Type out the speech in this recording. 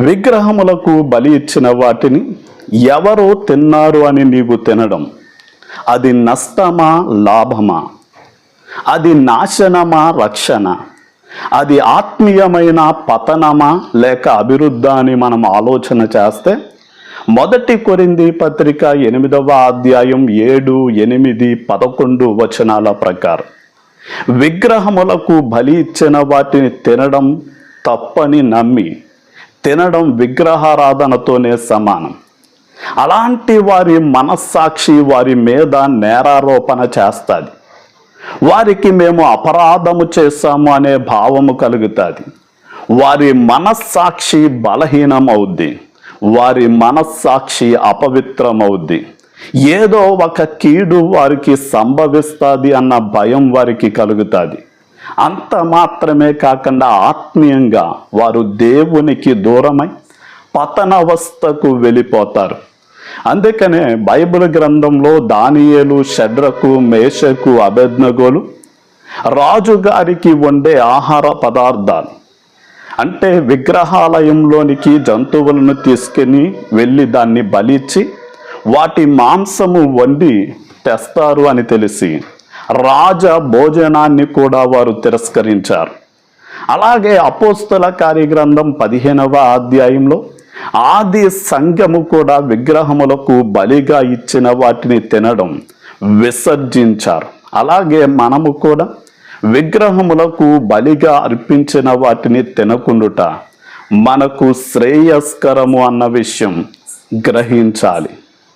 విగ్రహములకు బలి ఇచ్చిన వాటిని ఎవరో తిన్నారు అని నీవు తినడం అది నష్టమా లాభమా? అది నాశనమా రక్షణ? అది ఆత్మీయమైన పతనమా లేక అభివృద్ధి అని మనం ఆలోచన చేస్తే 1 కొరింథీ పత్రిక 8వ అధ్యాయం 7, 8, 11 వచనాల ప్రకారం విగ్రహములకు బలి ఇచ్చిన వాటిని తినడం తప్పని నమ్మి తినడం విగ్రహారాధనతోనే సమానం. అలాంటి వారి మనస్సాక్షి వారి మీద నేరారోపణ చేస్తుంది. వారికి మేము అపరాధము చేశాము అనే భావము కలుగుతుంది. వారి మనస్సాక్షి బలహీనమవుద్ది. వారి మనస్సాక్షి అపవిత్రమవుద్ది. ఏదో ఒక కీడు వారికి సంభవిస్తుంది అన్న భయం వారికి కలుగుతుంది. అంత మాత్రమే కాకుండా ఆత్మీయంగా వారు దేవునికి దూరమై పతనావస్థకు వెళ్ళిపోతారు. అందుకనే బైబిల్ గ్రంథంలో దానియేలు, షడ్రకు, మేషకు, అబేద్నెగోలు రాజుగారికి వండే ఆహార పదార్థాలు అంటే విగ్రహాలయంలోనికి జంతువులను తీసుకుని వెళ్ళి దాన్ని బలిచ్చి వాటి మాంసము వండి తెస్తారు అని తెలిసి రాజ భోజనాన్ని కూడా వారు తిరస్కరించారు. అలాగే అపోస్తల కార్యగ్రంథం 15వ అధ్యాయంలో ఆది సంఘము కూడా విగ్రహములకు బలిగా ఇచ్చిన వాటిని తినడం విసర్జించారు. అలాగే మనము కూడా విగ్రహములకు బలిగా అర్పించిన వాటిని తినకుండుట మనకు శ్రేయస్కరము అన్న విషయం గ్రహించాలి.